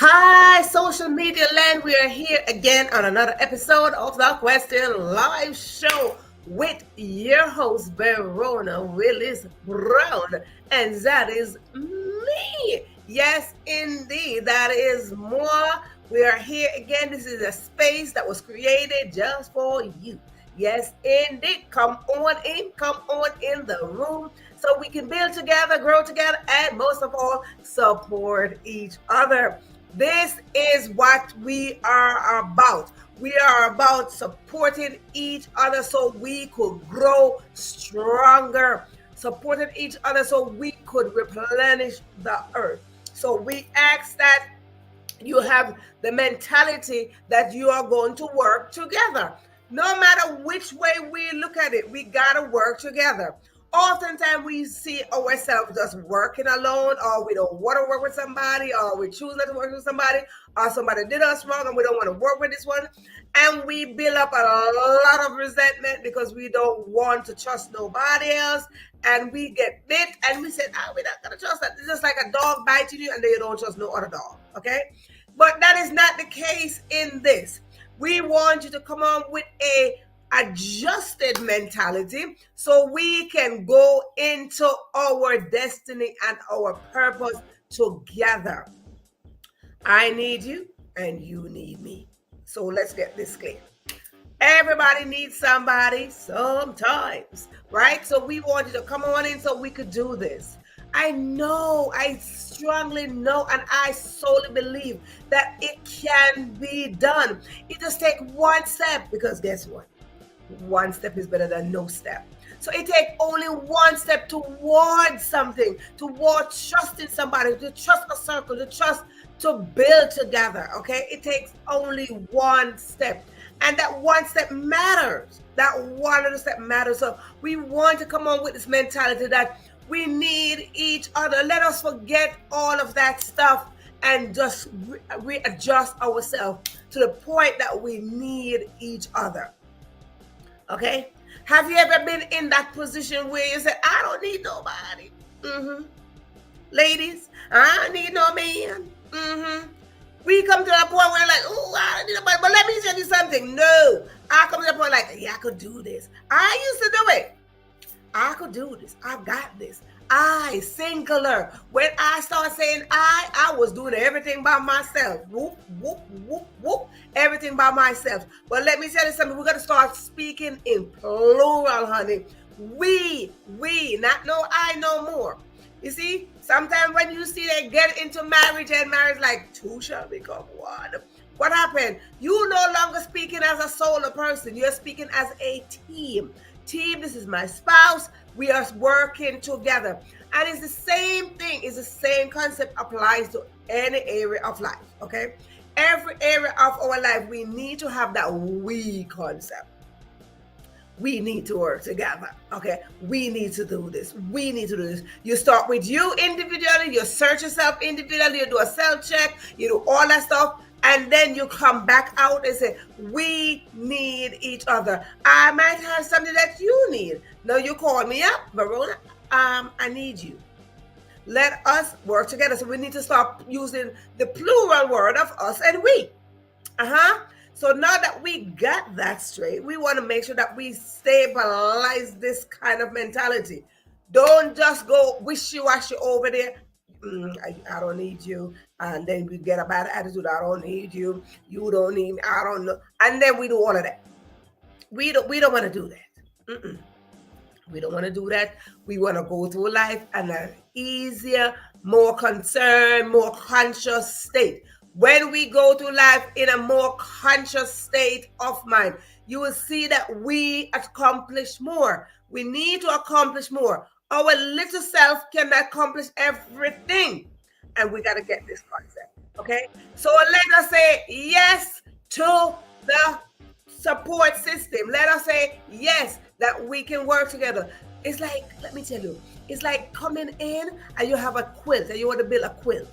Hi, social media land. We are here again on another episode of the Question Live Show with your host, Verona Willis-Brown. And that is me. Yes, indeed. That is more. We are here again. This is a space that was created just for you. Yes, indeed. Come on in the room so we can build together, grow together, and most of all, support each other. This is what we are about. We are about supporting each other so we could grow stronger, supporting each other so we could replenish the earth. So we ask that you have the mentality that you are going to work together. No matter which way we look at it, we got to work together. Oftentimes we see ourselves just working alone, or we don't want to work with somebody, or we choose not to work with somebody, or somebody did us wrong and we don't want to work with this one. And we build up a lot of resentment because we don't want to trust nobody else. And we get bit and we say, we're not going to trust that. It's just like a dog biting you and then you don't trust no other dog. Okay? But that is not the case in this. We want you to come on with a adjusted mentality so we can go into our destiny and our purpose together. I need you and you need me. So let's get this clear. Everybody needs somebody sometimes, right? So we want you to come on in so we could do this. I strongly know, and I solely believe that it can be done. It just takes one step, because guess what? One step is better than no step. So it takes only one step towards something, towards trusting somebody, to trust a circle, to build together, okay? It takes only one step. And that one step matters. That one little step matters. So we want to come on with this mentality that we need each other. Let us forget all of that stuff and just readjust ourselves to the point that we need each other. Okay? Have you ever been in that position where you say, I don't need nobody? Ladies, I don't need no man. We come to that point where like, oh, I don't need nobody. But let me tell you something. No, I come to that point like, yeah, I could do this. I used to do it. I could do this. I've got this. I, singular. When I start saying I was doing everything by myself. Whoop, whoop, whoop, whoop. Everything by myself. But let me tell you something. We're going to start speaking in plural, honey. We, not no I no more. You see, sometimes when you see they get into marriage and marriage like two shall become one. What happened? You no longer speaking as a solo person. You're speaking as a team. Team, this is my spouse. We are working together. And it's the same thing. It's the same concept applies to any area of life, okay? Every area of our life, we need to have that we concept. We need to work together, okay? We need to do this. We need to do this. You start with you individually. You search yourself individually. You do a self check. You do all that stuff. And then you come back out and say, we need each other. I might have something that you need. No, you call me up, Verona. I need you. Let us work together. So we need to start using the plural word of us and we. So now that we got that straight, we want to make sure that we stabilize this kind of mentality. Don't just go wishy-washy over there. I don't need you. And then we get a bad attitude. I don't need you. You don't need me. I don't know. And then we do all of that. We don't want to do that. We don't want to do that. We want to go through life in an easier, more concerned, more conscious state. When we go through life in a more conscious state of mind, you will see that we accomplish more. We need to accomplish more. Our little self can accomplish everything. And we got to get this concept, okay? So let us say yes to the support system. Let us say yes, that we can work together. It's like, let me tell you, it's like coming in and you have a quilt and you want to build a quilt.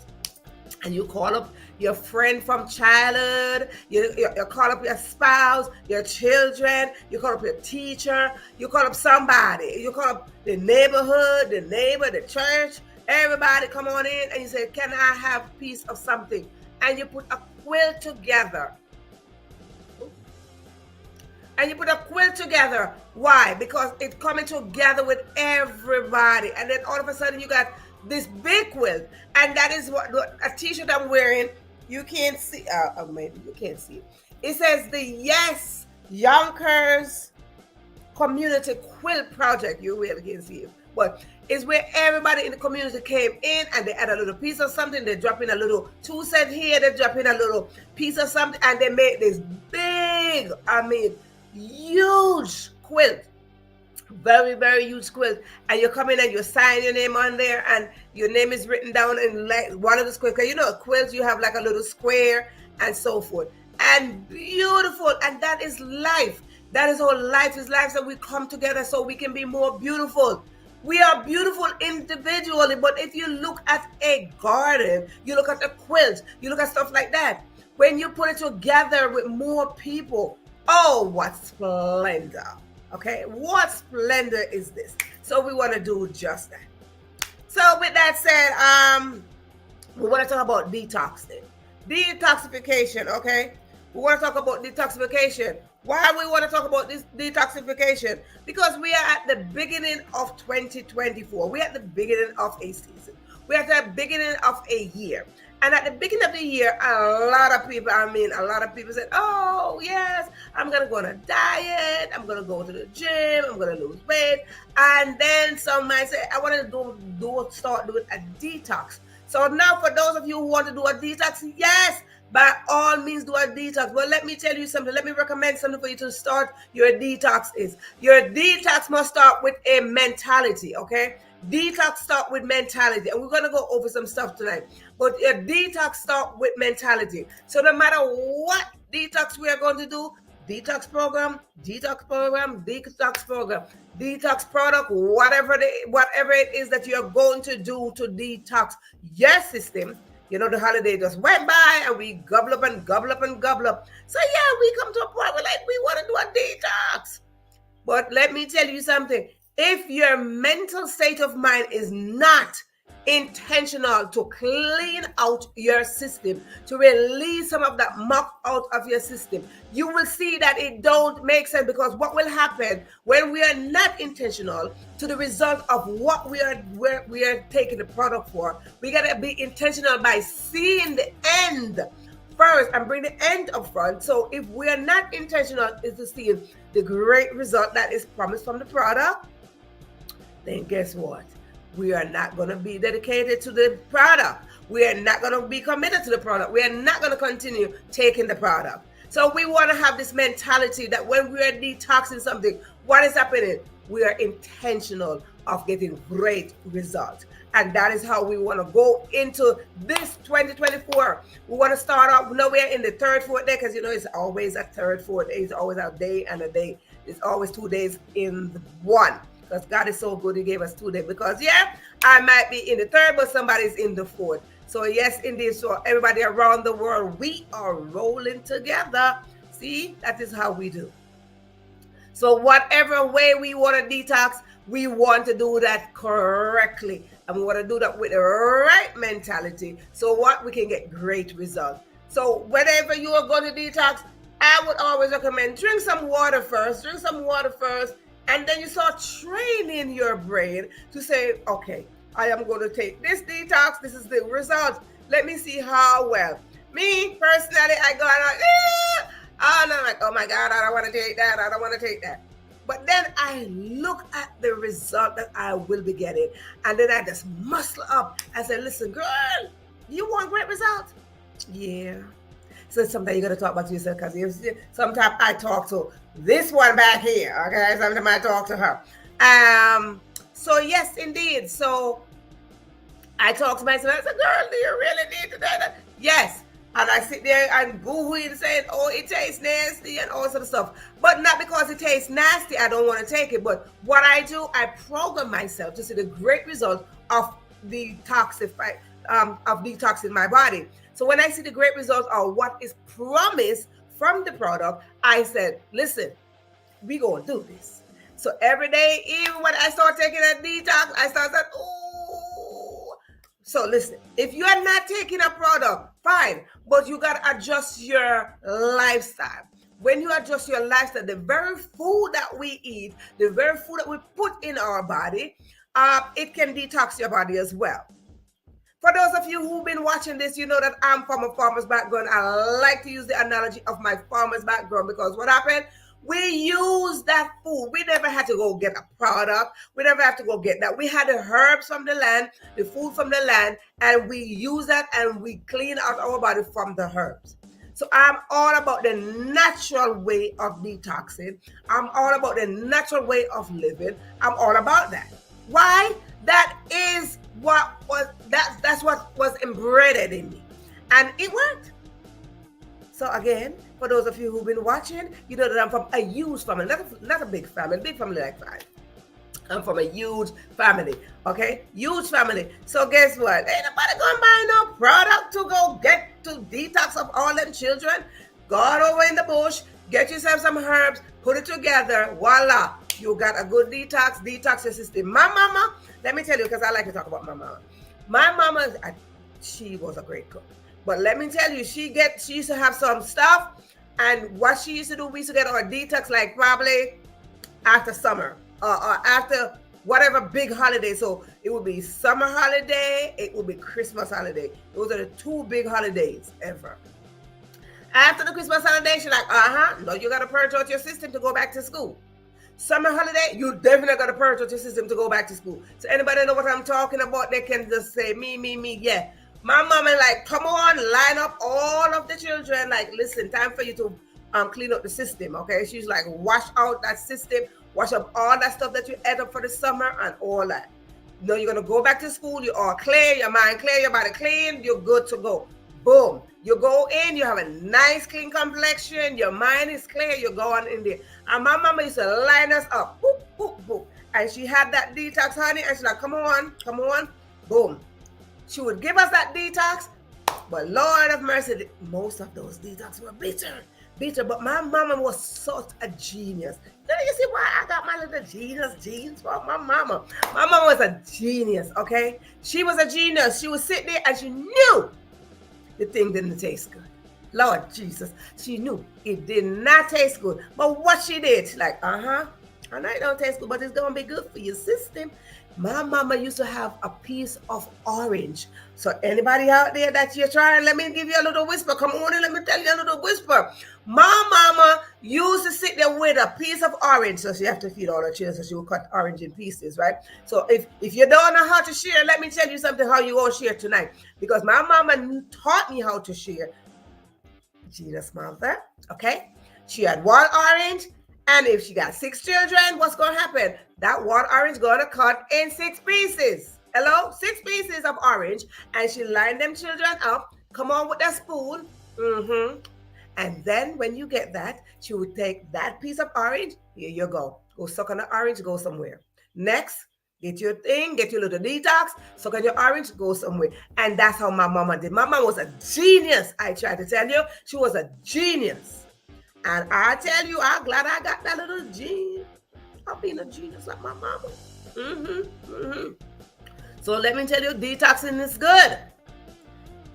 And you call up your friend from childhood, you call up your spouse, your children, you call up your teacher, you call up somebody, you call up the neighborhood, the neighbor, the church, everybody come on in and you say, can I have a piece of something? and you put a quilt together. And you put a quilt together. Why? Because it's coming together with everybody. And then all of a sudden you got this big quilt. And that is what a t-shirt I'm wearing. You can't see. Maybe you can't see it. It says the Yes Yonkers Community Quilt Project. You really can't see it. But it's where everybody in the community came in and they add a little piece of something. They drop in a little 2 cent here. They drop in a little piece of something. And they made this big, huge quilt. Very, very huge quilt. And you come in and you sign your name on there and your name is written down in like one of the squares. Because you know, quilts, you have like a little square and so forth. And beautiful. And that is life. That is how life is. Life that we come together so we can be more beautiful. We are beautiful individually, but if you look at a garden, you look at a quilt, you look at stuff like that. When you put it together with more people, oh, what splendor. Okay, what splendor is this? So we want to do just that. So with that said, we want to talk about detoxing. Detoxification, okay? We want to talk about detoxification. Why we want to talk about this detoxification? Because we are at the beginning of 2024. We're at the beginning of a season. We're at the beginning of a year. And at the beginning of the year, a lot of people said, oh, yes, I'm going to go on a diet. I'm going to go to the gym. I'm going to lose weight. And then some might say, I want to start doing a detox. So now for those of you who want to do a detox, yes, by all means do a detox. But let me tell you something. Let me recommend something for you to start your detox is. Your detox must start with a mentality, okay? Detox start with mentality. And we're going to go over some stuff tonight. But your detox start with mentality. So no matter what detox we are going to do, detox program, detox product, whatever it is that you're going to do to detox your system. You know, the holiday just went by and we gobble up. So yeah, we come to a point where like we want to do a detox. But let me tell you something. If your mental state of mind is not intentional to clean out your system, to release some of that muck out of your system, you will see that it don't make sense. Because what will happen when we are not intentional to the result of what we are taking the product for, we got to be intentional by seeing the end first and bring the end up front. So if we are not intentional into seeing the great result that is promised from the product, then guess what? We are not going to be dedicated to the product. We are not going to be committed to the product. We are not going to continue taking the product. So we want to have this mentality that when we are detoxing something, what is happening? We are intentional of getting great results. And that is how we want to go into this 2024. We want to start off nowhere in the third, fourth day, because you know it's always a third, fourth day. It's always a day and a day. It's always 2 days in one. Because God is so good, He gave us 2 days. Because, yeah, I might be in the third, but somebody's in the fourth. So, yes, indeed. So, everybody around the world, we are rolling together. See, that is how we do. So, whatever way we want to detox, we want to do that correctly. And we want to do that with the right mentality. So, what? We can get great results. So, whenever you are going to detox, I would always recommend drink some water first. And then you start training your brain to say, okay, I am going to take this detox. This is the result. Let me see how well. Me, personally, I go and I'm like, oh my God, I don't want to take that. But then I look at the result that I will be getting. And then I just muscle up and say, listen, girl, you want great results? Yeah. So sometimes you got to talk about yourself, because sometimes I talk to this one back here, okay? Sometimes I talk to her. So yes, indeed. So I talk to myself. I said, girl, do you really need to do that? Yes. And I sit there and boo-hooing saying, oh, it tastes nasty and all sort of stuff. But not because it tastes nasty, I don't want to take it. But what I do, I program myself to see the great result of detoxing my body. So when I see the great results of what is promised from the product, I said, listen, we gonna do this. So every day, even when I start taking a detox, I start saying, ooh, So listen, if you are not taking a product, fine, but you got to adjust your lifestyle. When you adjust your lifestyle, the very food that we eat, the very food that we put in our body, it can detox your body as well. For those of you who've been watching this, you know that I'm from a farmer's background. I like to use the analogy of my farmer's background because what happened? We use that food. We never had to go get a product. We never have to go get that. We had the herbs from the land, the food from the land, and we use that and we clean out our body from the herbs. So I'm all about the natural way of detoxing. I'm all about the natural way of living. I'm all about that. Why? That is that's what was embedded in me. And it worked. So again, for those of you who've been watching, you know that I'm from a huge family, not a big family like 5. I'm from a huge family, okay? Huge family. So guess what? Ain't nobody gonna buy no product to go get to detox of all them children. Go over in the bush, get yourself some herbs, put it together, voila. You got a good detox your system. My mama, let me tell you, because I like to talk about my mama. My mama, she was a great cook. But let me tell you, she used to have some stuff, and what she used to do, we used to get our detox like probably after summer or after whatever big holiday. So it would be summer holiday, it would be Christmas holiday. Those are the 2 big holidays ever. After the Christmas holiday, she's like, no, you got to purge out your system to go back to school. Summer holiday, you definitely got to purge out your system to go back to school. So anybody know what I'm talking about? They can just say, me, yeah. My mama like, come on, line up all of the children. Like, listen, time for you to clean up the system, okay? She's like, wash out that system, wash up all that stuff that you ate up for the summer and all that. You know, you're going to go back to school, you're all clear, your mind clear, your body clean, you're good to go. Boom. You go in, you have a nice clean complexion, your mind is clear, you're going in there. And my mama used to line us up, boop, boop, boop. And she had that detox, honey, and she's like, come on, boom. She would give us that detox, but Lord of mercy, most of those detox were bitter. But my mama was such a genius. You see why I got my little genius genes from my mama. My mama was a genius, okay? She was a genius. She would sit there and she knew the thing didn't taste good. Lord Jesus, she knew it did not taste good. But what she did, she's like, I know it don't taste good, but it's going to be good for your system. My mama used to have a piece of orange. So anybody out there that you're trying, let me give you a little whisper. Come on and let me tell you a little whisper. My mama used to sit there with a piece of orange. So she have to feed all her children, so she will cut orange in pieces, right? So if you don't know how to share, let me tell you something how you all share tonight. Because my mama taught me how to share. Jesus mother, okay? She had 1 orange. And if she got 6 children, what's going to happen? That 1 orange going to cut in 6 pieces. Hello? 6 pieces of orange. And she lined them children up. Come on with that spoon. And then when you get that, she would take that piece of orange. Here you go. Go suck on the orange, go somewhere. Next, get your thing, get your little detox, suck on your orange, go somewhere. And that's how my mama did. My mama was a genius. I tried to tell you, she was a genius. And I tell you, I'm glad I got that little gene. I'm being a genius like my mama. So let me tell you, detoxing is good.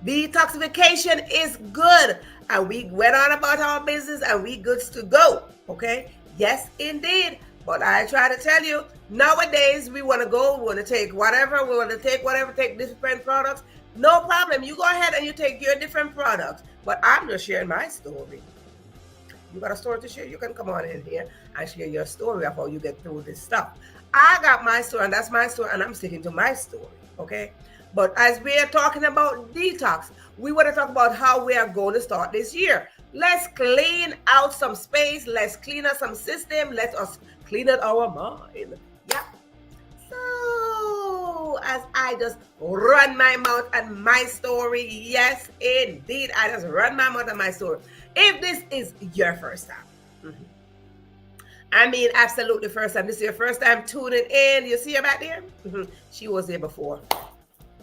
Detoxification is good. And we went on about our business and we good to go. Okay? Yes, indeed. But I try to tell you, nowadays we want to go, we want to take whatever, take different products. No problem. You go ahead and you take your different products. But I'm just sharing my story. You got a story to share, you can come on in here and share your story of how you get through this stuff. I got my story, and that's my story, and I'm sticking to my story, okay? But as we are talking about detox, we want to talk about how we are going to start this year. Let's clean out some space. Let's clean out some system. Let us clean out our mind. Yeah. So, as I just run my mouth and my story, yes, indeed, I just run my mouth and my story. If this is your first time, I mean, absolutely first time. This is your first time tuning in. You see her back there? She was there before.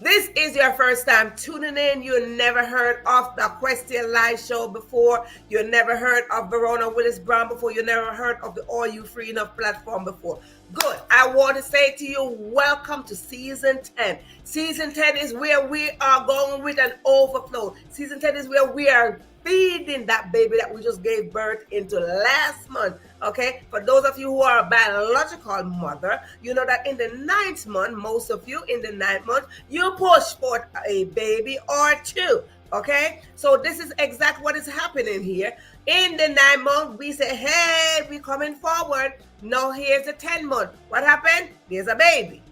this is your first time tuning in, you never heard of the Question Live show before, you never heard of Verona Willis-Brown before, you never heard of the All You Free Enough platform before. Good. I want to say to you, welcome to season 10. Season 10 is where we are going with an overflow. Season 10 is where we are feeding that baby that we just gave birth into last month. Okay, for those of you who are a biological mother, you know that in the 9th month, most of you in the 9th month, you push forth a baby or two. Okay, so this is exactly what is happening here. In the 9th month, we say, hey, we're coming forward. Now here's the 10th month. What happened? There's a baby.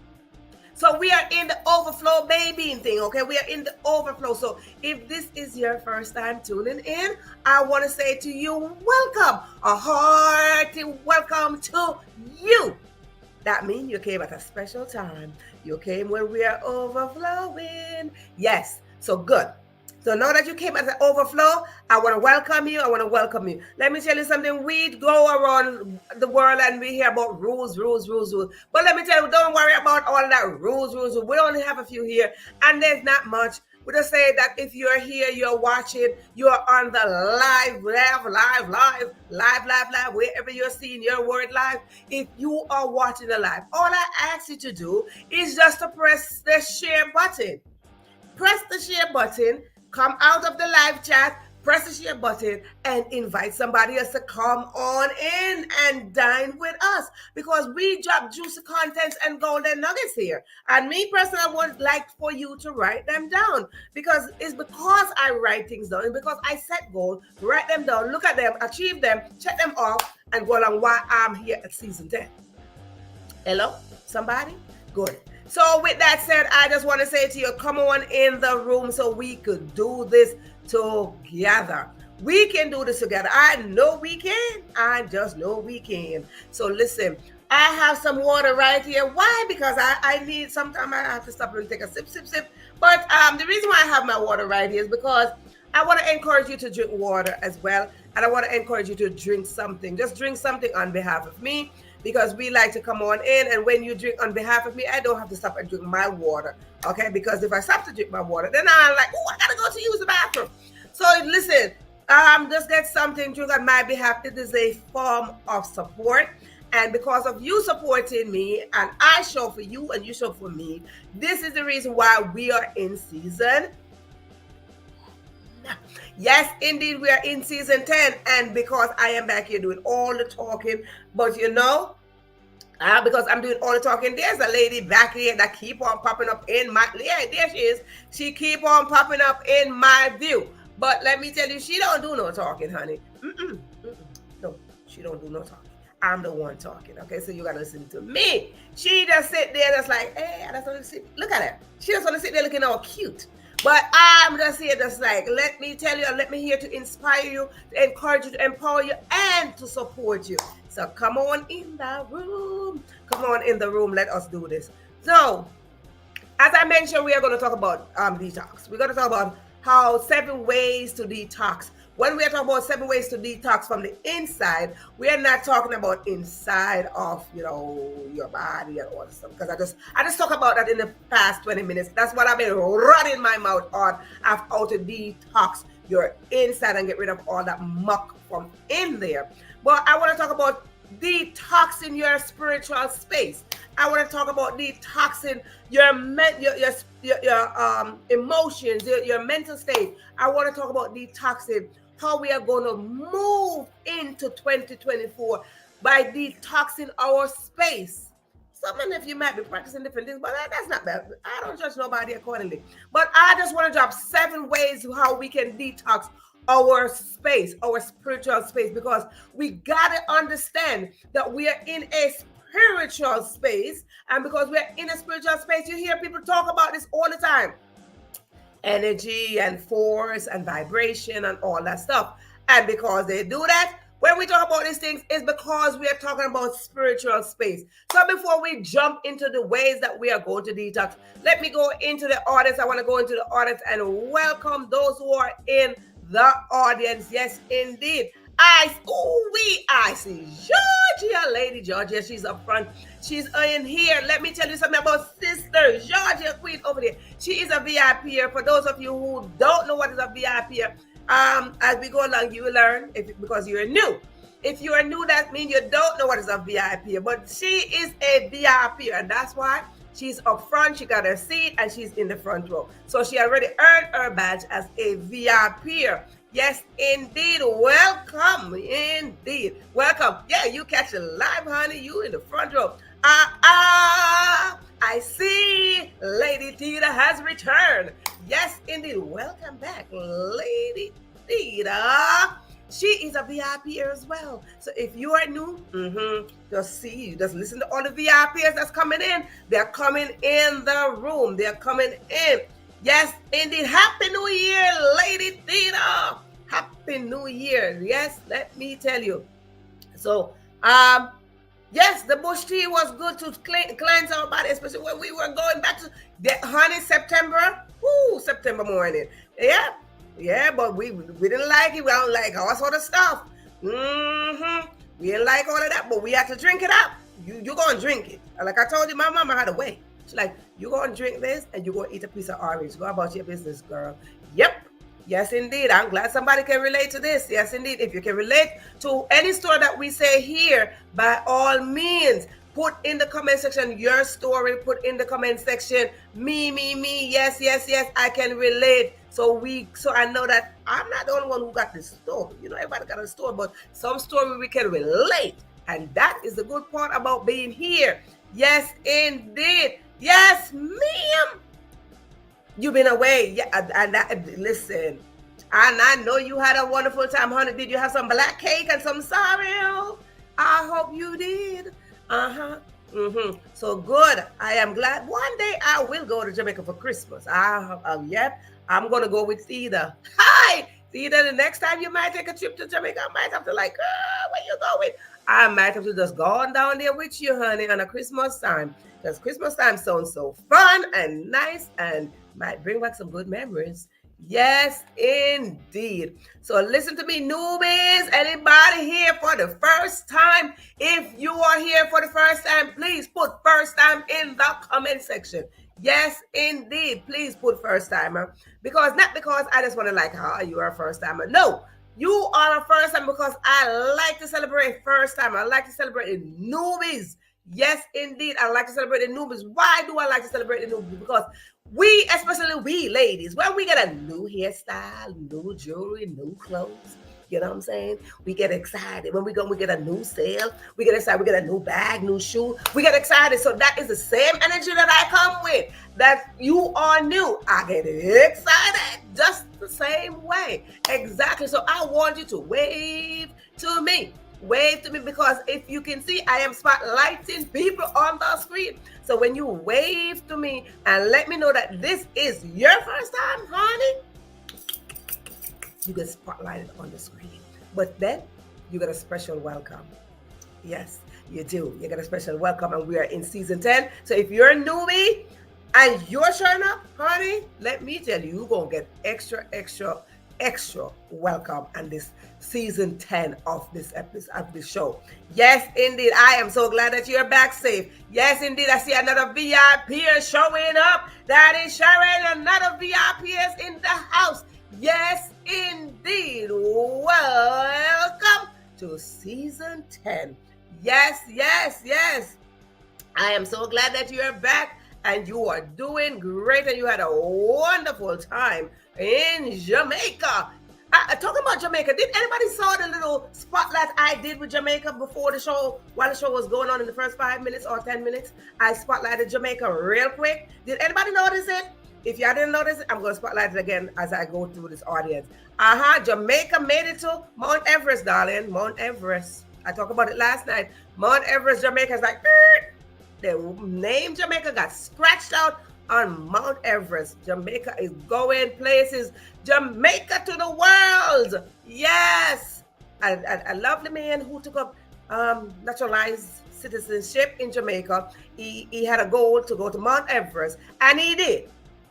So we are in the overflow babying thing, okay? We are in the overflow. So if this is your first time tuning in, I want to say to you, welcome. A hearty welcome to you. That means you came at a special time. You came when we are overflowing. Yes, so good. So now that you came at the overflow, I want to welcome you. I want to welcome you. Let me tell you something. We go around the world and we hear about rules. But let me tell you, don't worry about all that rules. We only have a few here, and there's not much. We just say that if you're here, you're watching, you're on the live, wherever you're seeing your word live. If you are watching the live, all I ask you to do is just to press the share button. Press the share button. Come out of the live chat, press the share button, and invite somebody else to come on in and dine with us, because we drop juicy contents and golden nuggets here. And me personally, I would like for you to write them down, because it's because I write things down. It's because I set goals, write them down, look at them, achieve them, check them off, and go along why I'm here at season 10. Hello? Somebody? Good. So with that said, I just want to say to you, come on in the room so we could do this together. We can do this together. I know we can. I just know we can. So listen, I have some water right here. Why? Because I need, sometimes I have to stop and take a sip. But the reason why I have my water right here is because I want to encourage you to drink water as well. And I want to encourage you to drink something. Just drink something on behalf of me, because we like to come on in, and when you drink on behalf of me, I don't have to stop and drink my water, okay? Because if I stop to drink my water, then I'm like, oh, I gotta go to use the bathroom. So listen, just get something, drink on my behalf. It is a form of support, and because of you supporting me, and I show for you and you show for me, this is the reason why we are in season. Yes, indeed, we are in season 10, and because I am back here doing all the talking, but you know, because I'm doing all the talking, there's a lady back here that keep on popping up in my, yeah, there she is. She keep on popping up in my view. But let me tell you, she don't do no talking, honey. No, she don't do no talking. I'm the one talking, okay? So you gotta listen to me. She just sit there, just like, hey, I just want to sit. Look at her. She just want to sit there looking all cute. But I'm just here, just like, let me tell you, let me here to inspire you, to encourage you, to empower you, and to support you. So come on in the room. Come on in the room. Let us do this. So, as I mentioned, we are going to talk about detox. We're going to talk about how 7 ways to detox. When we are talking about 7 ways to detox from the inside, we are not talking about inside of, your body and all this stuff. Because I just talk about that in the past 20 minutes. That's what I've been running my mouth on. How to detox your inside and get rid of all that muck from in there. But I want to talk about detoxing your spiritual space. I want to talk about detoxing your emotions, your mental state. I want to talk about detoxing how we are going to move into 2024 by detoxing our space. Some of you might be practicing different things, but that's not bad. I don't judge nobody accordingly. But I just want to drop 7 ways how we can detox our space, our spiritual space, because we got to understand that we are in a spiritual space. And because we're in a spiritual space, you hear people talk about this all the time. Energy and force and vibration and all that stuff. And because they do that, when we talk about these things, it's because we are talking about spiritual space. So before we jump into the ways that we are going to detox, let me go into the audience. I want to go into the audience and welcome those who are in the audience. Yes, indeed. I see Georgia, Lady Georgia. She's up front. She's in here. Let me tell you something about Sister Georgia Queen over there. She is a VIP here. For those of you who don't know what is a VIP here, as we go along, you will learn because you're new. If you are new, that means you don't know what is a VIP. But she is a VIP, and that's why she's up front. She got her seat, and she's in the front row. So she already earned her badge as a VIP. Yes, indeed. Welcome. Indeed. Welcome. Yeah, you catch it live, honey. You in the front row. I see Lady Tita has returned. Yes, indeed. Welcome back, Lady Tita. She is a VIP here as well. So if you are new, just listen to all the VIPs that's coming in. They're coming in the room. They're coming in. Yes, indeed. Happy New Year, Lady Tita. Happy New Year. Yes, let me tell you. So, yes, the bush tea was good to cleanse our body, especially when we were going back to the honey September. September morning. Yeah, but we didn't like it. We don't like all sort of stuff. We didn't like all of that, but we had to drink it up. You're going to drink it. Like I told you, my mama had a way. She's like, you're going to drink this and you're going to eat a piece of orange. Go about your business, girl. Yep. Yes, indeed. I'm glad somebody can relate to this. Yes, indeed. If you can relate to any story that we say here, by all means, put in the comment section your story. Put in the comment section, me. Yes, I can relate. So I know that I'm not the only one who got this story. You know, everybody got a story, but some story we can relate. And that is the good part about being here. Yes, indeed. Yes, ma'am. You've been away. Yeah, listen. And I know you had a wonderful time, honey. Did you have some black cake and some sorrel? I hope you did. So good. I am glad. One day I will go to Jamaica for Christmas. Yep. I'm going to go with Theda. Hi, Theda. The next time you might take a trip to Jamaica, I might have to where you going? I might have to just go on down there with you, honey, on a Christmas time. Because Christmas time sounds so fun and nice and might bring back some good memories. Yes, indeed. So listen to me, newbies. Anybody here for the first time? If you are here for the first time, please put first time in the comment section. Yes, indeed. Please put first timer. Not because I just want to you are a first timer. No, you are a first timer because I like to celebrate first timer. I like to celebrate newbies. Yes, indeed. I like to celebrate the newbies. Why do I like to celebrate the newbies? Because especially we ladies, when we get a new hairstyle, new jewelry, new clothes, you know what I'm saying? We get excited. When we get a new sale, we get excited. We get a new bag, new shoe. We get excited. So that is the same energy that I come with. That you are new. I get excited just the same way. Exactly. So I want you to wave to me. Wave to me because if you can see, I am spotlighting people on the screen. So when you wave to me and let me know that this is your first time, honey, you get spotlighted on the screen. But then you get a special welcome. Yes, you do. You get a special welcome, and we are in season 10. So if you're a newbie and you're showing up, honey, let me tell you, you're going to get extra welcome on this season 10 of this episode of this show. Yes, indeed. I am so glad that you're back safe. Yes, indeed. I see another VIP showing up. That is Sharon, another VIP is in the house. Yes, indeed. Welcome to season 10. Yes. I am so glad that you're back and you are doing great and you had a wonderful time in Jamaica. Talking about Jamaica, did anybody saw the little spotlight I did with Jamaica before the show, while the show was going on in the first 5 minutes or 10 minutes? I spotlighted Jamaica real quick. Did anybody notice it? If y'all didn't notice it, I'm going to spotlight it again as I go through this audience. Jamaica made it to Mount Everest, darling. Mount Everest. I talked about it last night. Mount Everest, Jamaica is like, the name Jamaica got scratched out on Mount Everest. Jamaica is going places. Jamaica to the world. Yes. A lovely man who took up naturalized citizenship in Jamaica. He had a goal to go to Mount Everest, and he did.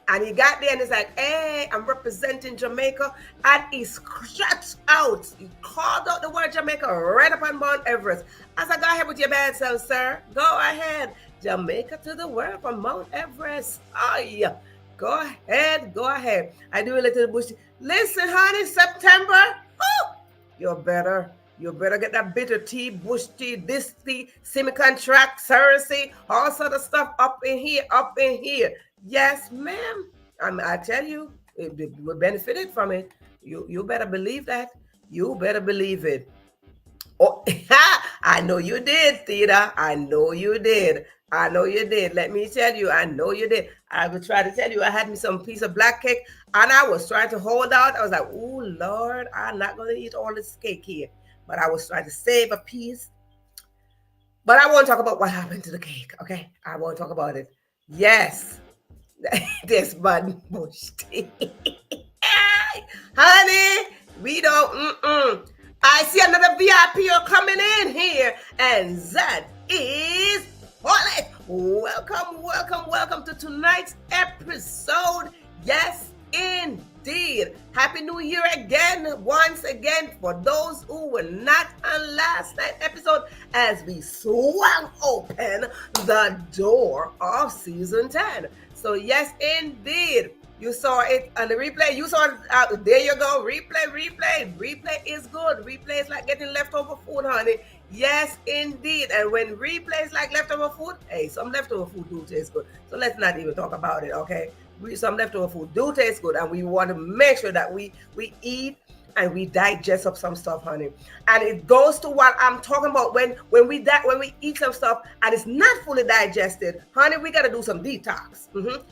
And he got there and he's like, hey, I'm representing Jamaica. And he stretched out. He called out the word Jamaica right up on Mount Everest. I said, go ahead with your bad self, sir. Go ahead. Jamaica to the world from Mount Everest. Oh, yeah. Go ahead. Go ahead. I do a little bush. Listen, honey, September. Oh, you're better. You better get that bitter tea, bush tea, this tea, semi-contract, Cersei, all sort of stuff up in here, up in here. Yes, ma'am. I tell you, we benefited from it. You better believe that. You better believe it. Oh, I know you did, Theta. I know you did. I know you did. Let me tell you, I know you did. I was trying to tell you, I had me some piece of black cake, and I was trying to hold out. I was like, oh, Lord, I'm not going to eat all this cake here. But I was trying to save a piece. But I won't talk about what happened to the cake, okay? I won't talk about it. Yes, this bun bush tea. Honey, we don't, I see another VIP coming in here, and that is Paulette. Welcome, welcome, welcome to tonight's episode. Yes, indeed. Happy New Year again, once again, for those who were not on last night's episode, as we swung open the door of season 10. So yes, indeed. You saw it on the replay. You saw it. There you go. Replay is good. Replay is like getting leftover food, honey. Yes, indeed. And when replay is like leftover food, hey, some leftover food do taste good. So let's not even talk about it, okay? Some leftover food do taste good, and we want to make sure that we eat and we digest up some stuff, honey. And it goes to what I'm talking about when we eat some stuff and it's not fully digested, honey, we got to do some detox.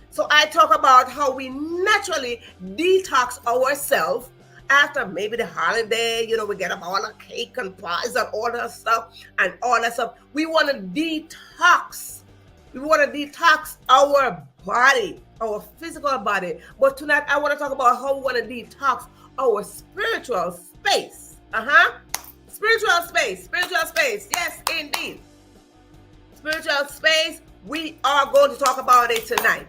So I talk about how we naturally detox ourselves after maybe the holiday. We get up all the cake and pies and all that stuff and all that stuff. We want to detox. We want to detox our body, our physical body. But tonight I want to talk about how we want to detox our spiritual space. Spiritual space. Yes, indeed. Spiritual space. We are going to talk about it tonight.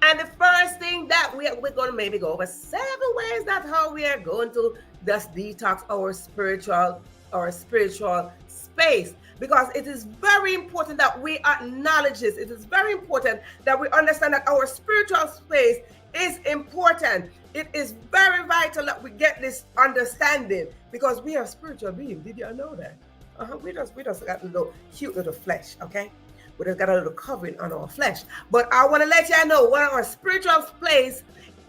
And the first thing that we're going to maybe go over 7 ways that how we are going to just detox our spiritual space. Because it is very important that we acknowledge this. It is very important that we understand that our spiritual space is important. It is very vital that we get this understanding, because we are spiritual beings. Did you know that? We just got a little cute little flesh, okay? We just got a little covering on our flesh. But I want to let you know what our spiritual place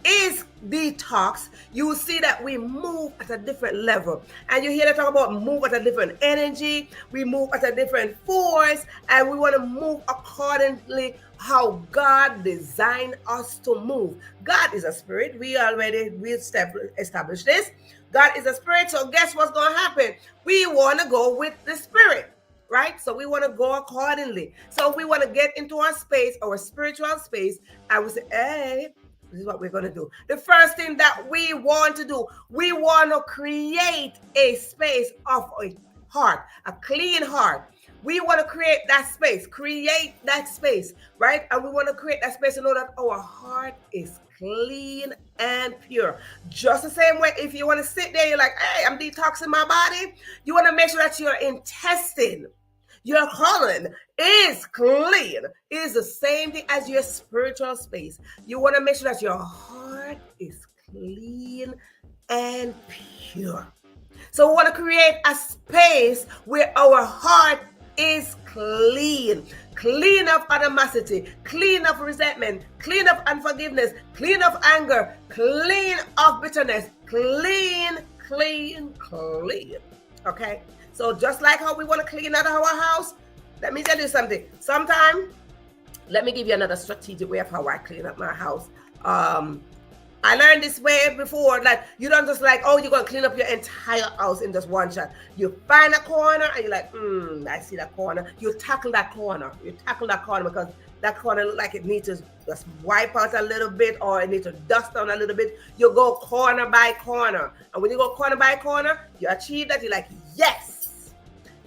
is detox. You will see that we move at a different level. And you hear them talk about move at a different energy. We move at a different force. And we want to move accordingly how God designed us to move. God is a spirit. We established this. God is a spirit. So guess what's going to happen? We want to go with the spirit, right? So we want to go accordingly. So we want to get into our space, our spiritual space. And we say, hey, this is what we're going to do. The first thing that we want to do, we want to create a space of a heart, a clean heart. We want to create that space, right? And we want to create that space to know that our heart is clean and pure. Just the same way, if you want to sit there, you're like, hey, I'm detoxing my body. You want to make sure that your intestine, your colon is clean. It is the same thing as your spiritual space. You want to make sure that your heart is clean and pure. So we want to create a space where our heart is clean of animosity, clean of resentment, clean of unforgiveness, clean of anger, clean of bitterness, clean. Okay? So just like how we want to clean out our house, let me tell you something. Sometimes, let me give you another strategic way of how I clean up my house. I learned this way before, like you don't just like, oh, you're going to clean up your entire house in just one shot. You find a corner and you're like, I see that corner. You tackle that corner. Because that corner look like it needs to just wipe out a little bit, or it needs to dust down a little bit. You go corner by corner. And when you go corner by corner, you achieve that. You're like, yes.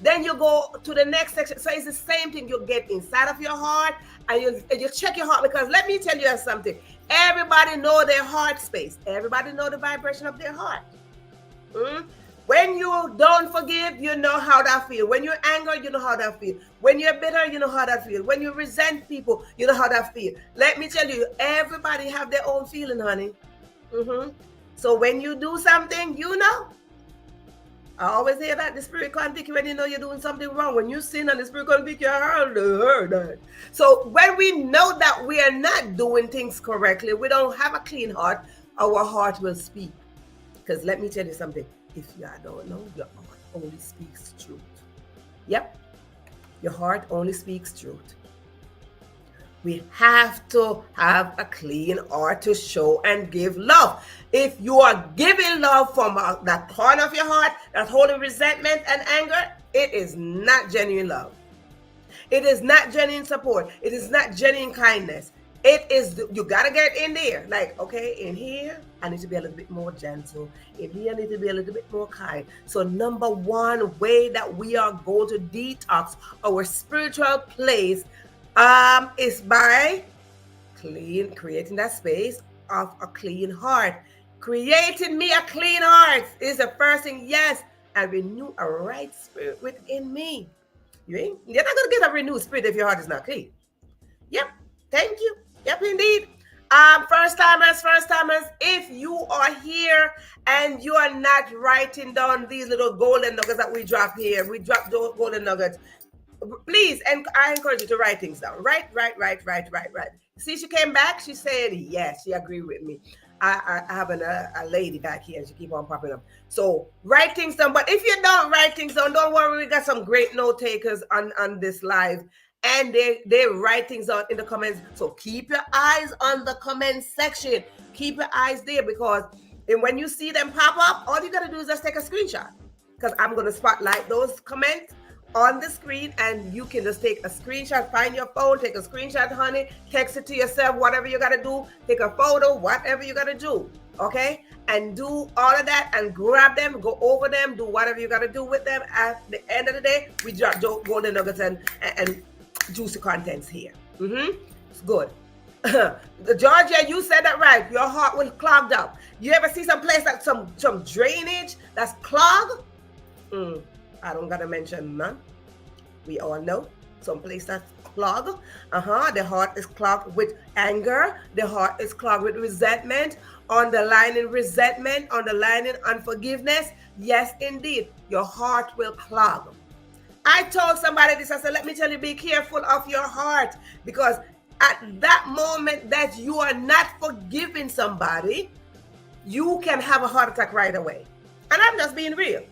Then you go to the next section. So it's the same thing. You get inside of your heart and you check your heart, because let me tell you something. Everybody know their heart space. Everybody know the vibration of their heart. When you don't forgive, you know how that feel. When you're angry, you know how that feel. When you're bitter, you know how that feel. When you resent people, you know how that feel. Let me tell you, everybody have their own feeling, honey. So when you do something, you know. I always hear that the spirit convict you when you know you're doing something wrong. When you sin and the spirit convict you, I heard that. So when we know that we are not doing things correctly, we don't have a clean heart, our heart will speak. Because let me tell you something. If you don't know, your heart only speaks truth. Yep. Your heart only speaks truth. We have to have a clean heart to show and give love. If you are giving love from that corner of your heart, that holding resentment and anger, it is not genuine love. It is not genuine support. It is not genuine kindness. It is, you gotta get in there. Like, okay, in here, I need to be a little bit more gentle. In here, I need to be a little bit more kind. So number one way that we are going to detox our spiritual place is by creating that space of a clean heart. Creating me a clean heart is the first thing. Yes, and renew a right spirit within me. You're not going to get a renewed spirit if your heart is not clean. Yep, thank you. Yep, indeed. First timers, if you are here and you are not writing down these little golden nuggets that we drop here, we drop those golden nuggets. Please, and I encourage you to write things down. Write. See, she came back. She said yes. She agreed with me. I have a lady back here. She keep on popping up. So write things down. But if you don't write things down, don't worry. We got some great note takers on this live, and they write things out in the comments. So keep your eyes on the comment section. Keep your eyes there, because when you see them pop up, all you gotta do is just take a screenshot, because I'm gonna spotlight those comments on the screen, and you can just take a screenshot. Find your phone, take a screenshot, honey, text it to yourself, whatever you got to do, take a photo, whatever you got to do, okay? And do all of that and grab them, go over them, do whatever you got to do with them. At the end of the day, we drop golden nuggets and juicy contents here. It's good. Georgia, you said that right. Your heart will clogged up. You ever see some place like some drainage that's clogged? I don't gotta mention none. We all know some place that's clogged. The heart is clogged with anger. The heart is clogged with resentment, underlining resentment, underlining unforgiveness. Yes, indeed, your heart will clog. I told somebody this. I said, let me tell you, be careful of your heart, because at that moment that you are not forgiving somebody, you can have a heart attack right away. And I'm just being real.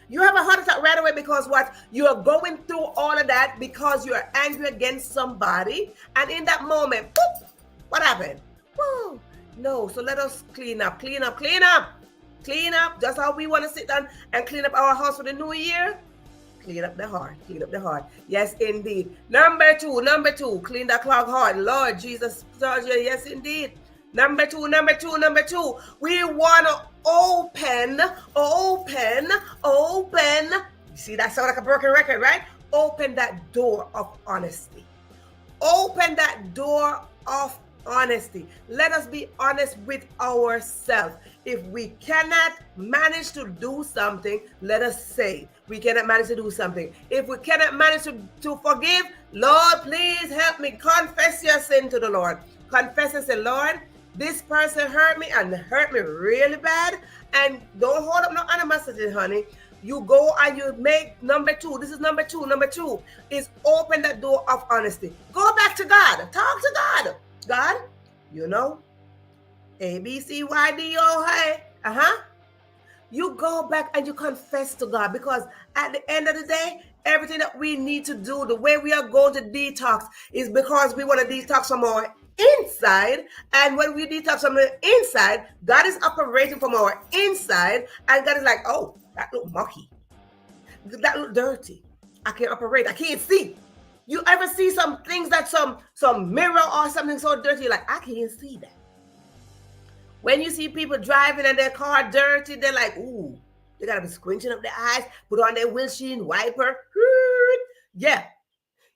You have a heart attack right away because what? You are going through all of that because you are angry against somebody. And in that moment, boop, what happened? Woo, no, so let us clean up. Just how we want to sit down and clean up our house for the new year. Clean up the heart. Yes, indeed. Number two, clean the clogged heart. Lord Jesus, yes, indeed. Number two. We want to open. You see, that sounds like a broken record, right? Open that door of honesty. Let us be honest with ourselves. If we cannot manage to do something, let us say we cannot manage to do something. If we cannot manage to forgive, Lord, please help me. Confess your sin to the Lord. Confess and say, Lord, this person hurt me really bad. And don't hold up no animosity, honey. You go and you make number two. This is number two. Number two is open that door of honesty. Go back to God. Talk to God. God, you know, A, B, C, Y, D, O, hey. You go back and you confess to God, because at the end of the day, everything that we need to do, the way we are going to detox, is because we want to detox from our inside. And when we detox from the inside, God is operating from our inside, and God is like, oh, that look mucky, that look dirty, I can't operate, I can't see. You ever see some things that some mirror or something so dirty, you're like, I can't see that. When you see people driving and their car dirty, they're like, ooh, they gotta be squinching up their eyes, put on their windshield wiper. Yeah,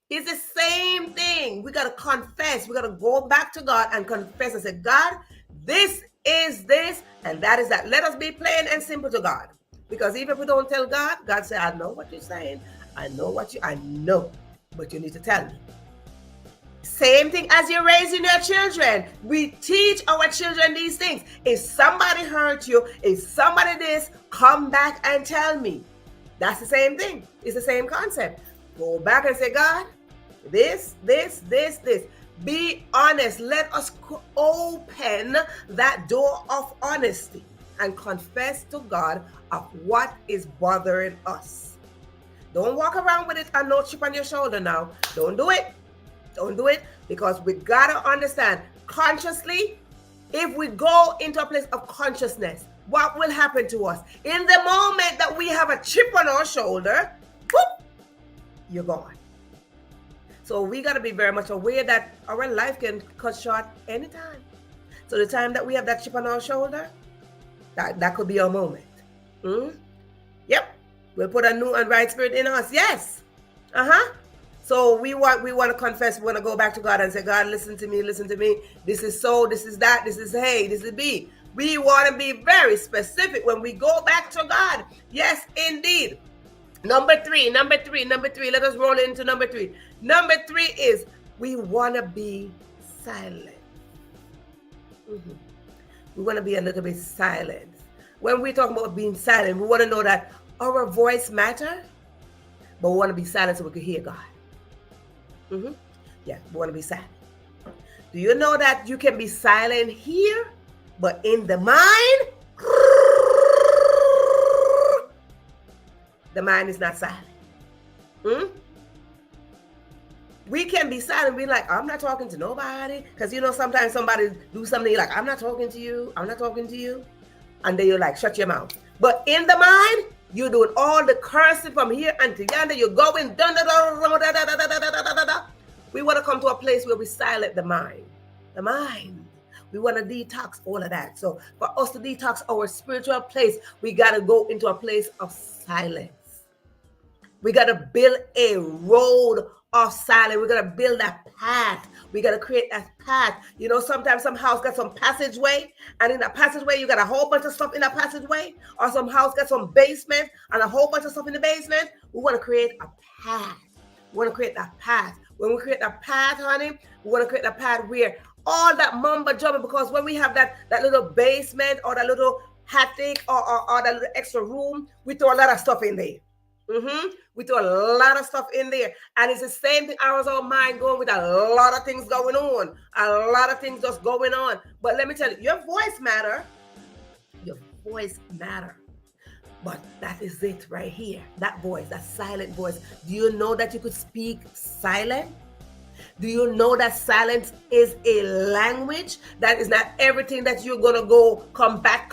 It's the same thing. We got to confess. We got to go back to God and confess and say, God, this is this and that is that. Let us be plain and simple to God. Because even if we don't tell God, God said, I know what you're saying. I know, but you need to tell me. Same thing as you're raising your children. We teach our children these things. If somebody hurt you, if somebody this, come back and tell me. That's the same thing. It's the same concept. Go back and say, God, this. Be honest. Let us open that door of honesty and confess to God of what is bothering us. Don't walk around with it and no chip on your shoulder now. Don't do it. Don't do it, because we gotta understand consciously, if we go into a place of consciousness, what will happen to us? In the moment that we have a chip on our shoulder, whoop, you're gone. So we gotta be very much aware that our life can cut short anytime. So the time that we have that chip on our shoulder, that could be our moment. Yep, we'll put a new and right spirit in us. Yes. So we want to confess. We want to go back to God and say, God, listen to me. This is so, this is that, this is hey, this is B. We want to be very specific when we go back to God. Yes, indeed. Number three. Let us roll into number 3. Number 3 is we want to be silent. We want to be a little bit silent. When we talk about being silent, we want to know that our voice matters, but we want to be silent so we can hear God. Yeah, we want to be silent. Do you know that you can be silent here, but in the mind, the mind is not silent. We can be silent, be like, I'm not talking to nobody. Because you know, sometimes somebody do something, you're like, I'm not talking to you. And then you're like, shut your mouth. But in the mind, you're doing all the cursing from here until yonder. You're going. We want to come to a place where we silence the mind. The mind. We want to detox all of that. So for us to detox our spiritual place, we got to go into a place of silence. We got to build a road of silence. We got to build that path. We got to create that path. You know, sometimes some house got some passageway, and in that passageway, you got a whole bunch of stuff in that passageway, or some house got some basement and a whole bunch of stuff in the basement. We want to create a path. We want to create that path. When we create that path, honey, we want to create a path where all that mumbo jumbo, because when we have that little basement or that little attic or that little extra room, we throw a lot of stuff in there. We throw a lot of stuff in there, and it's the same thing. Ours, our mind going with a lot of things going on, a lot of things just going on. But let me tell you, your voice matter. Your voice matter. But that is it right here. That voice, that silent voice. Do you know that you could speak silent? Do you know that silence is a language? That is not everything that you're gonna go combat.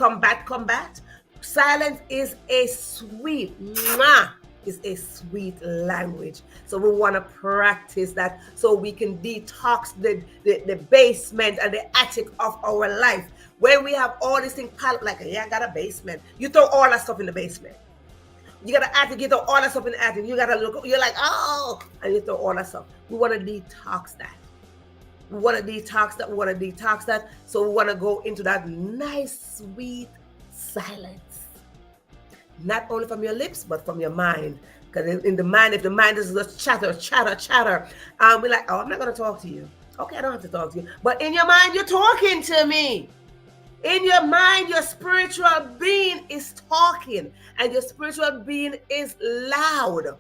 Silence is a sweet. Is a sweet language. So we want to practice that so we can detox the basement and the attic of our life. When we have all these things piled up, like, yeah, I got a basement. You throw all that stuff in the basement. You got an attic, you throw all that stuff in the attic. You got to look, you're like, oh, and you throw all that stuff. We want to detox that. We want to detox that. So we want to go into that nice, sweet silence. Not only from your lips, but from your mind. Because in the mind, if the mind is just chatter, we're like, oh, I'm not going to talk to you. Okay, I don't have to talk to you. But in your mind, you're talking to me. In your mind, your spiritual being is talking. And your spiritual being is loud.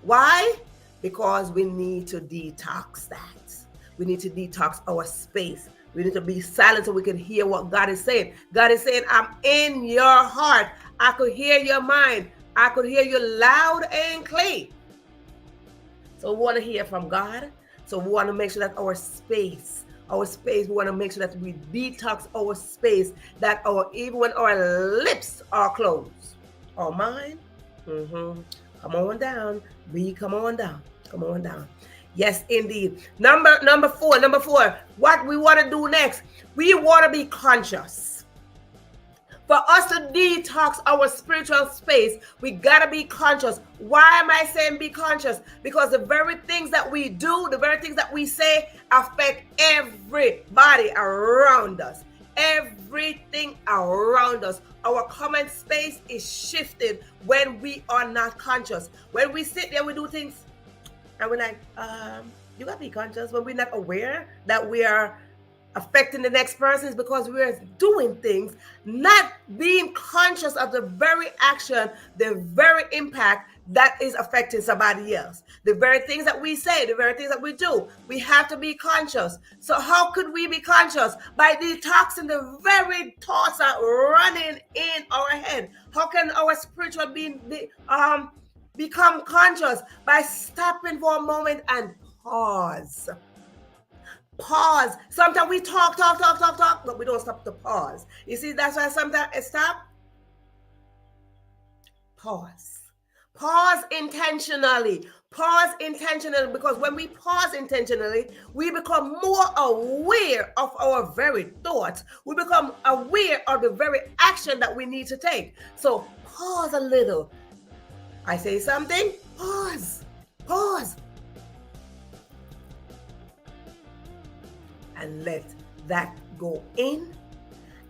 Why? Because we need to detox that. We need to detox our space. We need to be silent so we can hear what God is saying. God is saying, I'm in your heart. I could hear your mind. I could hear you loud and clear. So we want to hear from God. So we want to make sure that our space, we want to make sure that we detox our space, that even when our lips are closed, our mind, come on down. Come on down. Yes, indeed. Number four, what we want to do next, we want to be conscious. For us to detox our spiritual space, we got to be conscious. Why am I saying be conscious? Because the very things that we do, the very things that we say affect everybody around us. Everything around us. Our comment space is shifted when we are not conscious. When we sit there, we do things and we're like, you got to be conscious when we're not aware that we are affecting the next person, is because we're doing things, not being conscious of the very action, the very impact that is affecting somebody else. The very things that we say, the very things that we do, we have to be conscious. So how could we be conscious? By detoxing the very thoughts that are running in our head. How can our spiritual being become conscious? By stopping for a moment and pause. Pause. Sometimes we talk, but we don't stop to pause. You see, that's why sometimes I stop. Pause. Pause intentionally. Pause intentionally, because when we pause intentionally, we become more aware of our very thoughts. We become aware of the very action that we need to take. So pause a little. I say something, pause. Pause. And let that go in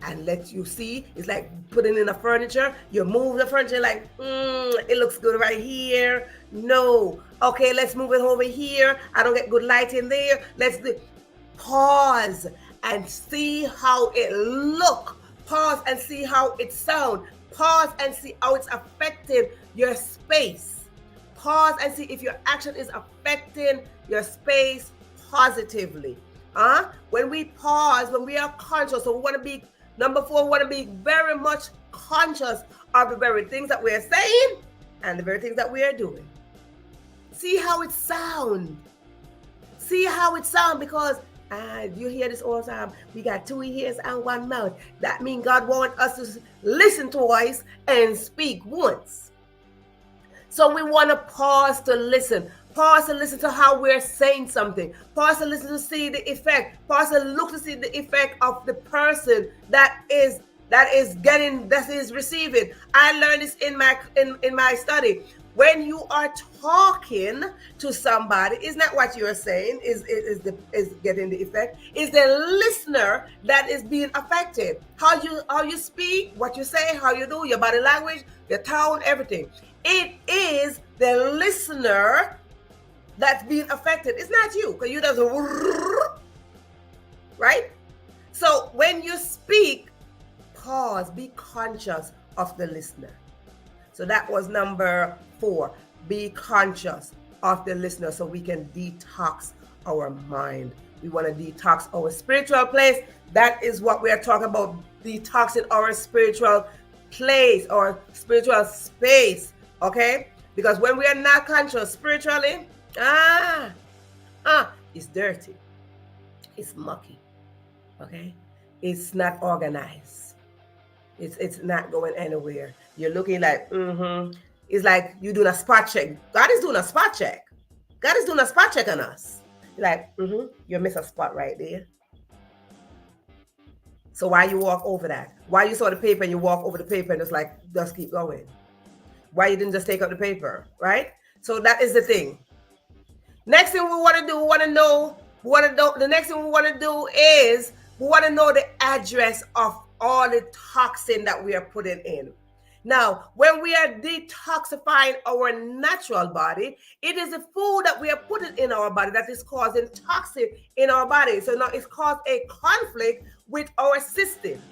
and let you see. It's like putting in a furniture. You move the furniture like, it looks good right here. No. Okay, let's move it over here. I don't get good light in there. Let's do. Pause and see how it look. Pause and see how it sound. Pause and see how it's affecting your space. Pause and see if your action is affecting your space positively. When we pause, when we are conscious, so we want to be, number 4, we want to be very much conscious of the very things that we are saying and the very things that we are doing. See how it sounds. See how it sounds, because you hear this all the time. We got 2 ears and 1 mouth. That means God wants us to listen twice and speak once. So we want to pause to listen. Pause to listen to how we're saying something. Pause to listen to see the effect. Pause to look to see the effect of the person that is receiving. I learned this in my study. When you are talking to somebody, it's not what you are saying is getting the effect. It's the listener that is being affected. How you speak, what you say, how you do, your body language, your tone, everything. It is the listener that's being affected. It's not you, because you doesn't, right? So when you speak, pause, be conscious of the listener. So that was number 4. Be conscious of the listener so we can detox our mind. We want to detox our spiritual place. That is what we are talking about, detoxing our spiritual place or spiritual space, okay? Because when we are not conscious spiritually, it's dirty, it's mucky, okay? It's not organized. It's not going anywhere. You're looking like, It's like you doing a spot check. God is doing a spot check. God is doing a spot check on us. You're like, you miss a spot right there. So why you walk over that? Why you saw the paper and you walk over the paper and just keep going? Why you didn't just take up the paper, right? So that is the thing. Next thing we want to do, the next thing we want to do is we want to know the address of all the toxin that we are putting in. Now, when we are detoxifying our natural body, it is the food that we are putting in our body that is causing toxin in our body. So now it's caused a conflict with our system,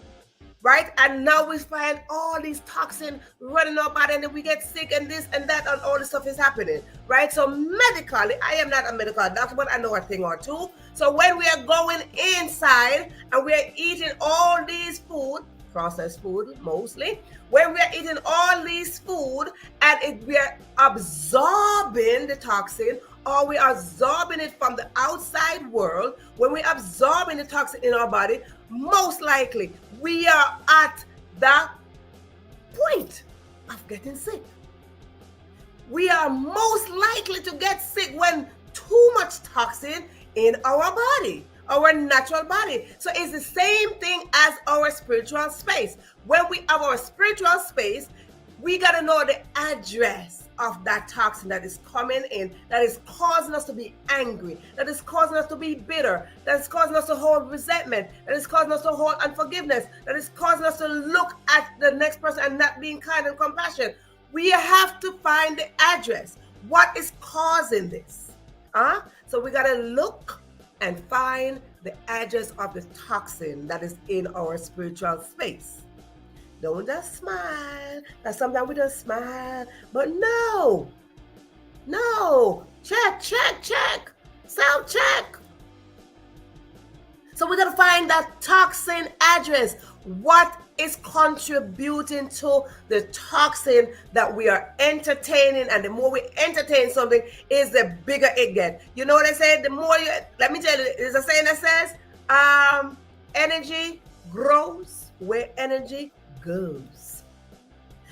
right? And now we find all these toxins running our body, and then we get sick, and this and that, and all this stuff is happening, right? So medically, I am not a medical doctor, but I know a thing or two. So when we are going inside and we are eating all these food, processed food mostly, when we are eating all these food and we are absorbing the toxin, or we are absorbing it from the outside world, when we're absorbing the toxin in our body, most likely we are at the point of getting sick. We are most likely to get sick when too much toxin in our body, our natural body. So it's the same thing as our spiritual space. when we have our spiritual space, we got to know the address of that toxin that is coming in, that is causing us to be angry, that is causing us to be bitter, that is causing us to hold resentment, that is causing us to hold unforgiveness, that is causing us to look at the next person and not being kind and compassionate. We have to find the address. What is causing this? So we got to look and find the address of the toxin that is in our spiritual space. Don't just smile. That sometimes we just smile, but no. Check. Sound check. So we got to find that toxin address. What is contributing to the toxin that we are entertaining? And the more we entertain something, is the bigger it gets. You know what I said? The more you, let me tell you, there's a saying that says, energy grows where energy goes.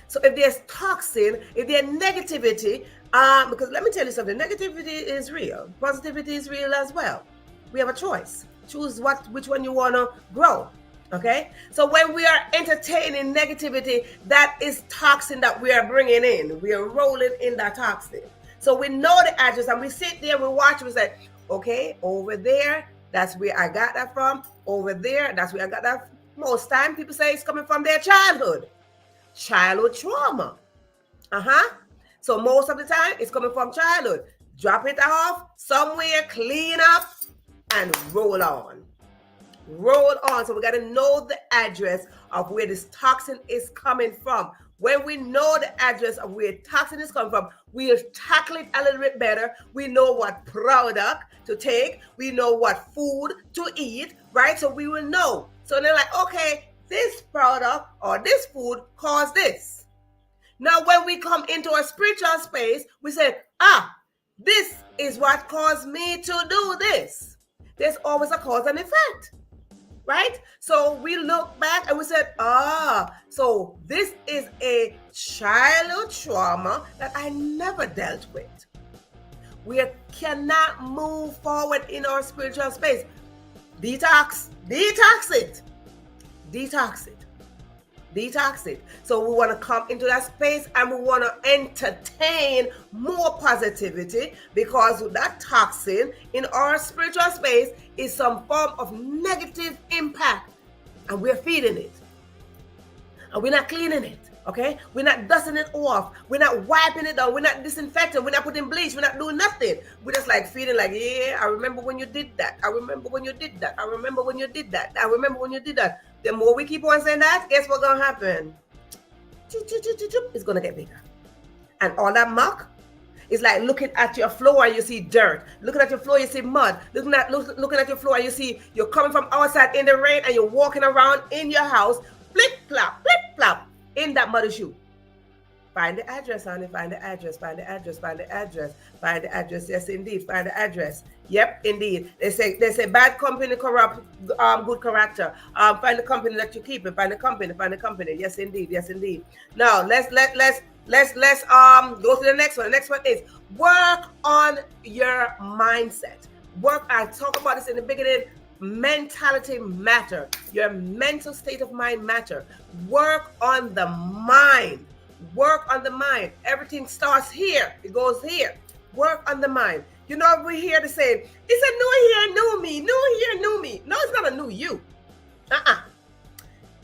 So if there's toxin, if there's negativity, because let me tell you something, negativity is real, positivity is real as well. We have a choice. Choose which one you want to grow. Okay, so when we are entertaining negativity, that is toxin that we are bringing in. We are rolling in that toxin. So we know the address, and we sit there, we watch, we say, okay, over there, that's where I got that from. Over there, that's where I got that. Most time people say it's coming from their childhood trauma. So most of the time it's coming from childhood. Drop it off somewhere, clean up, and roll on. So we got to know the address of where this toxin is coming from. When we know the address of where toxin is coming from, we'll tackle it a little bit better. We know what product to take. We know what food to eat, right? So we will know. So they're like, okay, this product or this food caused this. Now, when we come into a spiritual space, we say, this is what caused me to do this. There's always a cause and effect. Right? So we look back and we said, so this is a childhood trauma that I never dealt with. We cannot move forward in our spiritual space. Detox it. So we want to come into that space and we want to entertain more positivity, because that toxin in our spiritual space is some form of negative impact, and we're feeding it. And we're not cleaning it, okay? We're not dusting it off. We're not wiping it down. We're not disinfecting. We're not putting bleach. We're not doing nothing. We're just like feeling like, yeah, I remember when you did that. I remember when you did that. I remember when you did that. I remember when you did that. The more we keep on saying that, guess what's going to happen? It's going to get bigger. And all that muck is like looking at your floor and you see dirt. Looking at your floor, you see mud. Looking at your floor and you see you're coming from outside in the rain and you're walking around in your house, flip flop, in that muddy shoe. Find the address, honey. Find the address. Yes, indeed. Find the address. Yep, indeed. They say bad company corrupt good character. Find the company that you keep, and find the company. Yes, indeed. Now let's go to the next one. The next one is work on your mindset. I talked about this in the beginning. Mentality matter. Your mental state of mind matter. Work on the mind. Everything starts here. It goes here. Work on the mind. You know, we hear the saying, it's a new year, new me. New year, new me. No, it's not a new you.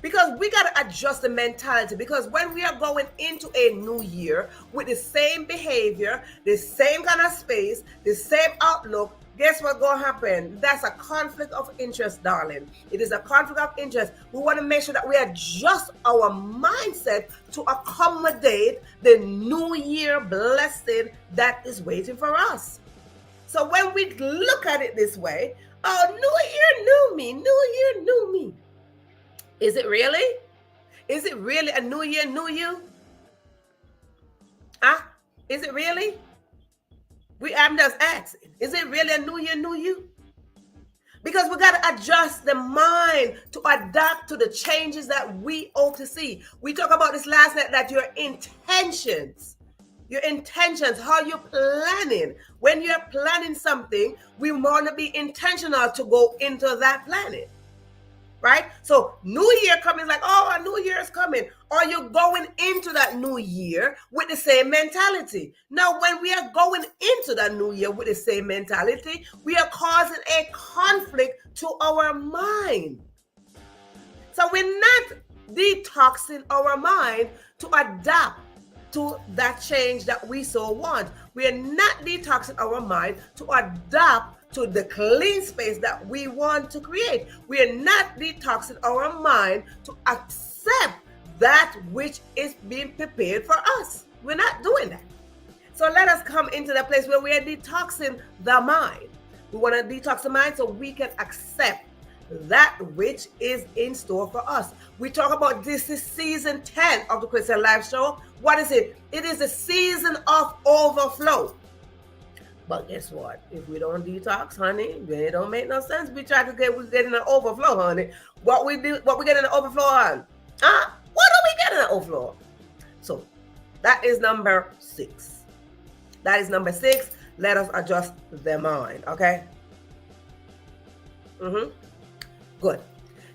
Because we got to adjust the mentality. Because when we are going into a new year with the same behavior, the same kind of space, the same outlook, guess what's going to happen? That's a conflict of interest, darling. It is a conflict of interest. We want to make sure that we adjust our mindset to accommodate the new year blessing that is waiting for us. So when we look at it this way, new year, new me, new year, new me. Is it really? Is it really a new year, new you? Is it really? I'm just asking, is it really a new year, new you? Because we got to adjust the mind to adapt to the changes that we hope to see. We talked about this last night, that your intentions, how you're planning. When you're planning something, we want to be intentional to go into that planning. right? So new year coming, like, oh, a new year is coming. Or you're going into that new year with the same mentality. Now, when we are going into that new year with the same mentality, we are causing a conflict to our mind. So we're not detoxing our mind to adapt to that change that we so want. We are not detoxing our mind to adapt to the clean space that we want to create. We are not detoxing our mind to accept that which is being prepared for us. We're not doing that. So let us come into the place where we are detoxing the mind. We want to detox the mind so we can accept that which is in store for us. We talk about this is season 10 of the Christian Life Show. What is it? It is a season of overflow. But guess what? If we don't detox, honey, it don't make no sense. We get in an overflow, honey. What we get in an overflow on? What do we get in an overflow? So that is number 6. That is number 6. Let us adjust the mind, okay? Good.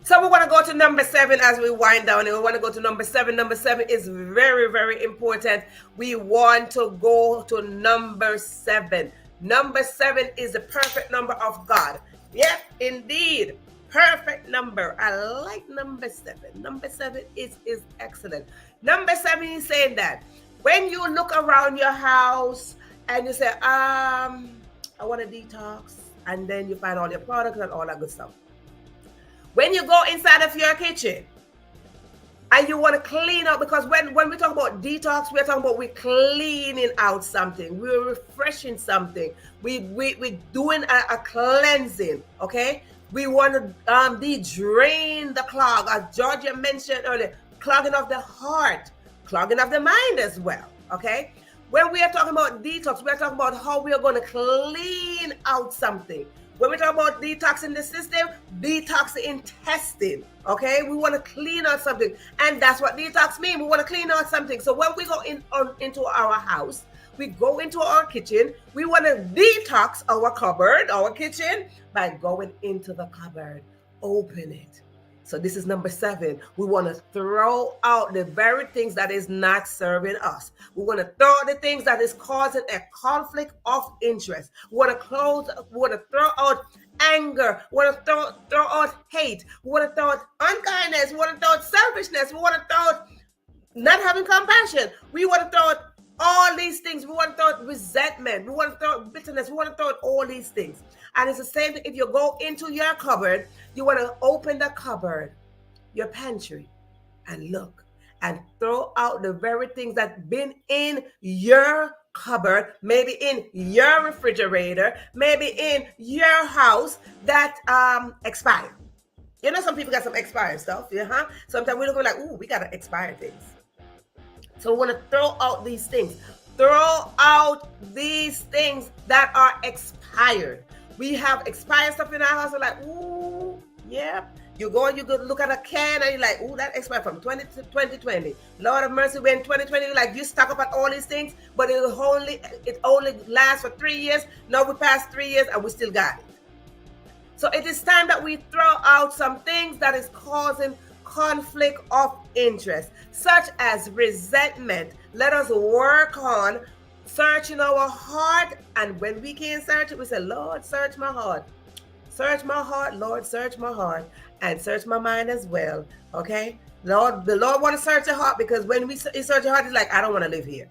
So we want to go to number 7 as we wind down, and we want to go to number 7. Number 7 is very, very important. We want to go to number 7. Number 7 is the perfect number of God. Yep, indeed. Perfect number. I like number 7. Number 7 is excellent. Number 7 is saying that when you look around your house and you say, I want to detox, and then you find all your products and all that good stuff. When you go inside of your kitchen and you want to clean up, because when we talk about detox, we're talking about we're cleaning out something, we're refreshing something, we're doing a cleansing, okay? We want to drain the clog, as Georgia mentioned earlier, clogging of the heart, clogging of the mind as well, okay? When we are talking about detox, we are talking about how we are going to clean out something. When we talk about detoxing the system, detox the intestine, okay? We want to clean out something, and that's what detox means. We want to clean out something. So when we go into our house, we go into our kitchen, we want to detox our cupboard, our kitchen, by going into the cupboard, open it. So this is number 7. We want to throw out the very things that is not serving us. We want to throw out the things that is causing a conflict of interest. We want to throw out anger. We want to throw out hate. We want to throw out unkindness. We want to throw out selfishness. We want to throw out not having compassion. We want to throw out all these things. We want to throw out resentment. We want to throw out bitterness. We want to throw out all these things. And it's the same thing if you go into your cupboard, you want to open the cupboard, your pantry, and look and throw out the very things that been in your cupboard, maybe in your refrigerator, maybe in your house that expired. You know, some people got some expired stuff. Sometimes we look like, ooh, we got to expire things. So we want to throw out these things. Throw out these things that are expired. We have expired stuff in our house. We're like, ooh, yeah. You go look at a can and you're like, ooh, that expired from 2020. Lord of mercy, when 2020, you're like, you stock up on all these things, but it only lasts for 3 years. Now we passed 3 years and we still got it. So it is time that we throw out some things that is causing conflict of interest, such as resentment. Let us work on searching our heart, and when we can't search it, we say, Lord, search my heart. Search my heart, Lord, search my heart, and search my mind as well, okay? Lord, the Lord want to search the heart, because when we search the heart, it's like, I don't want to live here.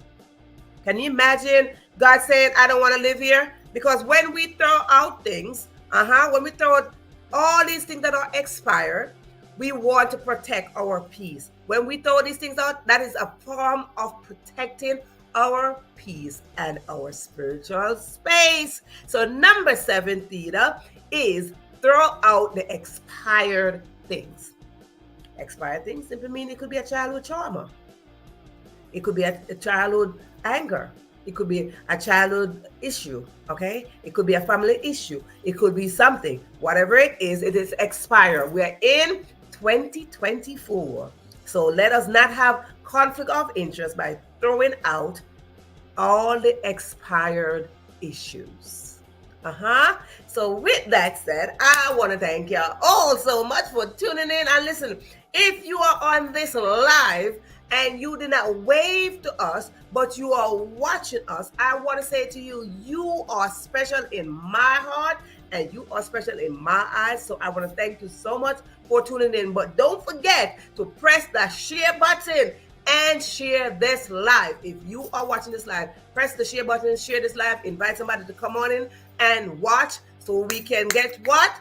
Can you imagine God saying, I don't want to live here? Because when we throw out things, when we throw out all these things that are expired, we want to protect our peace. When we throw these things out, that is a form of protecting our peace and our spiritual space. So number 7, Theta, is throw out the expired things. Expired things simply mean it could be a childhood trauma. It could be a childhood anger. It could be a childhood issue, okay? It could be a family issue. It could be something. Whatever it is expired. We're in 2024. So let us not have conflict of interest by throwing out all the expired issues. So with that said, I want to thank y'all all so much for tuning in. And listen, if you are on this live and you did not wave to us, but you are watching us, I want to say to you, you are special in my heart and you are special in my eyes. So I want to thank you so much for tuning in. But don't forget to press the share button and share this live. If you are watching this live, press the share button, share this live, invite somebody to come on in and watch so we can get what?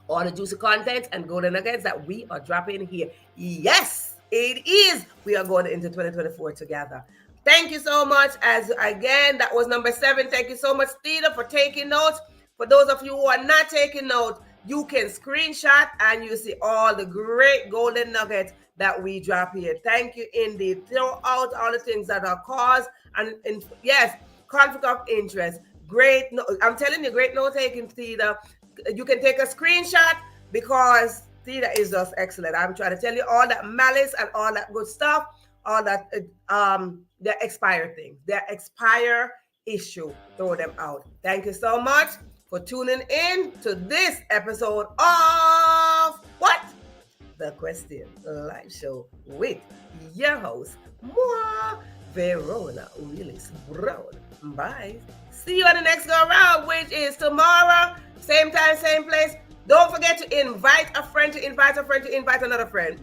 All the juicy content and golden nuggets that we are dropping here. Yes, it is. We are going into 2024 together. Thank you so much. As again, that was number 7. Thank you so much, Theta, for taking notes. For those of you who are not taking notes, you can screenshot and you see all the great golden nuggets that we drop here. Thank you indeed. Throw out all the things that are caused and yes, conflict of interest. Great. I'm telling you, great note taking, Theta. You can take a screenshot because Theta is just excellent. I'm trying to tell you all that malice and all that good stuff, all that the expire things, the expire issue. Throw them out. Thank you so much for tuning in to this episode of what? The Question Live Show with your host, moi, Verona Willis-Brown. Bye. See you on the next go around, which is tomorrow, same time, same place. Don't forget to invite a friend to invite a friend to invite another friend.